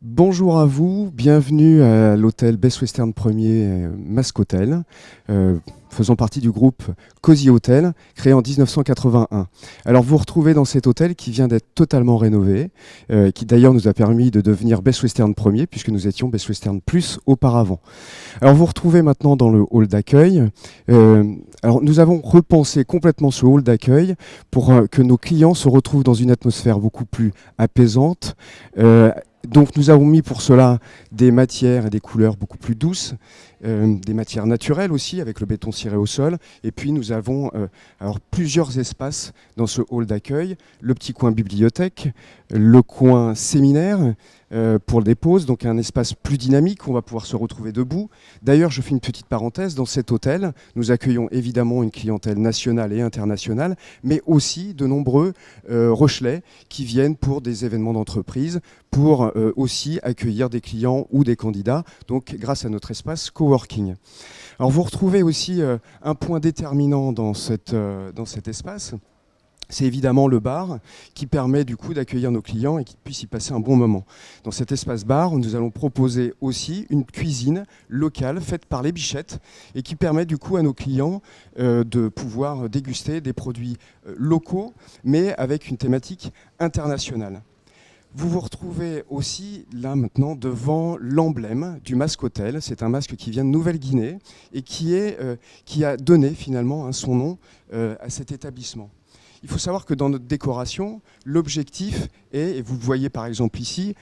Bonjour à vous, bienvenue à l'hôtel Best Western Premier Masque Hotel, faisant partie du groupe Cozy Hotel, créé en 1981. Alors vous vous retrouvez dans cet hôtel qui vient d'être totalement rénové, qui d'ailleurs nous a permis de devenir Best Western Premier, puisque nous étions Best Western Plus auparavant. Alors vous vous retrouvez maintenant dans le hall d'accueil. Alors nous avons repensé complètement ce hall d'accueil pour que nos clients se retrouvent dans une atmosphère beaucoup plus apaisante. Donc nous avons mis pour cela des matières et des couleurs beaucoup plus douces, des matières naturelles aussi avec le béton ciré au sol. Et puis nous avons alors plusieurs espaces dans ce hall d'accueil. Le petit coin bibliothèque, le coin séminaire pour des pauses, donc un espace plus dynamique où on va pouvoir se retrouver debout. D'ailleurs, je fais une petite parenthèse, dans cet hôtel, nous accueillons évidemment une clientèle nationale et internationale, mais aussi de nombreux Rochelais qui viennent pour des événements d'entreprise, pour aussi accueillir des clients ou des candidats, donc grâce à notre espace coworking. Alors vous retrouvez aussi un point déterminant dans cet espace. C'est évidemment le bar qui permet du coup d'accueillir nos clients et qu'ils puissent y passer un bon moment. Dans cet espace bar, nous allons proposer aussi une cuisine locale faite par les Bichettes et qui permet du coup à nos clients de pouvoir déguster des produits locaux mais avec une thématique internationale. Vous vous retrouvez aussi là maintenant devant l'emblème du Masque Hotel. C'est un masque qui vient de Nouvelle-Guinée et qui a donné finalement son nom à cet établissement. Il faut savoir que dans notre décoration, l'objectif est, et vous le voyez par exemple ici,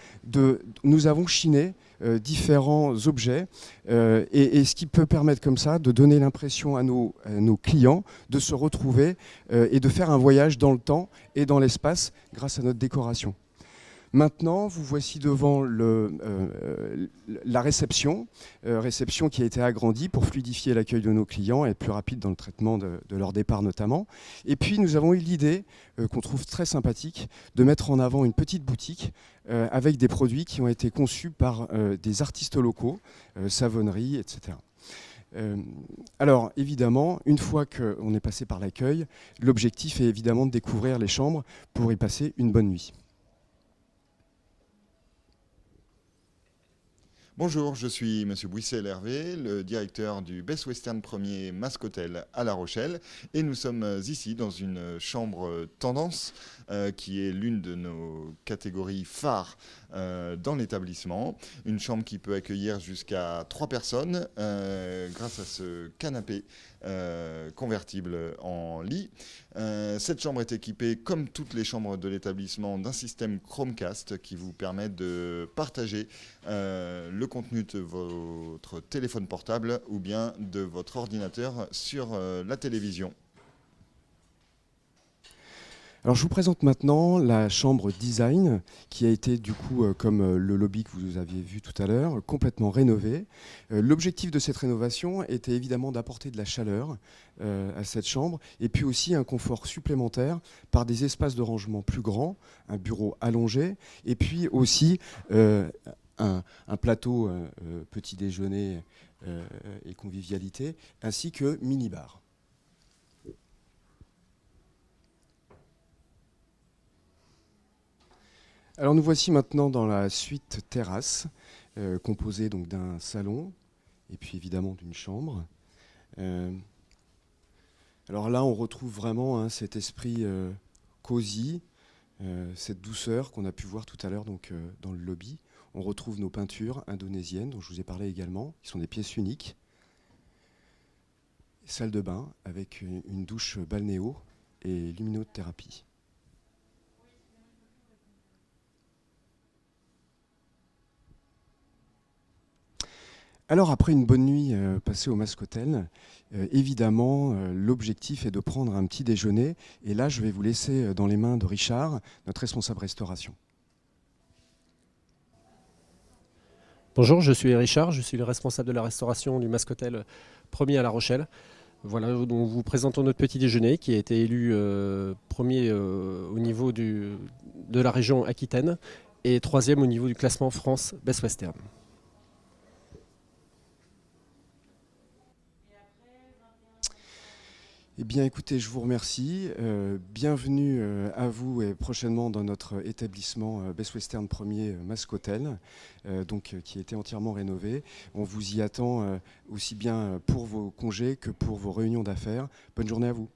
nous avons chiné différents objets et ce qui peut permettre comme ça de donner l'impression à nos clients de se retrouver et de faire un voyage dans le temps et dans l'espace grâce à notre décoration. Maintenant, vous voici devant la réception qui a été agrandie pour fluidifier l'accueil de nos clients et être plus rapide dans le traitement de leur départ notamment. Et puis nous avons eu l'idée, qu'on trouve très sympathique, de mettre en avant une petite boutique avec des produits qui ont été conçus par des artistes locaux, savonnerie, etc. Alors évidemment, une fois qu'on est passé par l'accueil, l'objectif est évidemment de découvrir les chambres pour y passer une bonne nuit. Bonjour, je suis Monsieur Bouissel-Hervé, le directeur du Best Western Premier Masque Hotel à La Rochelle. Et nous sommes ici dans une chambre tendance qui est l'une de nos catégories phares dans l'établissement. Une chambre qui peut accueillir jusqu'à 3 personnes grâce à ce canapé convertible en lit. Cette chambre est équipée, comme toutes les chambres de l'établissement, d'un système Chromecast qui vous permet de partager le contenu de votre téléphone portable ou bien de votre ordinateur sur la télévision. Alors je vous présente maintenant la chambre design qui a été du coup, comme le lobby que vous aviez vu tout à l'heure, complètement rénovée. L'objectif de cette rénovation était évidemment d'apporter de la chaleur à cette chambre et puis aussi un confort supplémentaire par des espaces de rangement plus grands, un bureau allongé et puis aussi un plateau petit déjeuner et convivialité ainsi que mini-bar. Alors nous voici maintenant dans la suite terrasse, composée donc d'un salon et puis évidemment d'une chambre. Alors là, on retrouve vraiment cet esprit cosy, cette douceur qu'on a pu voir tout à l'heure donc, dans le lobby. On retrouve nos peintures indonésiennes dont je vous ai parlé également, qui sont des pièces uniques. Salle de bain avec une douche balnéo et luminothérapie. Alors après une bonne nuit passée au Masque Hotel, évidemment l'objectif est de prendre un petit déjeuner et là je vais vous laisser dans les mains de Richard, notre responsable restauration. Bonjour, je suis Richard, je suis le responsable de la restauration du Masque Hotel Premier à La Rochelle. Voilà, donc vous présentons notre petit déjeuner qui a été élu premier au niveau de la région Aquitaine et troisième au niveau du classement France Best Western. Eh bien, écoutez, je vous remercie. Bienvenue à vous et prochainement dans notre établissement Best Western Premier Mascotel, qui a été entièrement rénové. On vous y attend aussi bien pour vos congés que pour vos réunions d'affaires. Bonne journée à vous.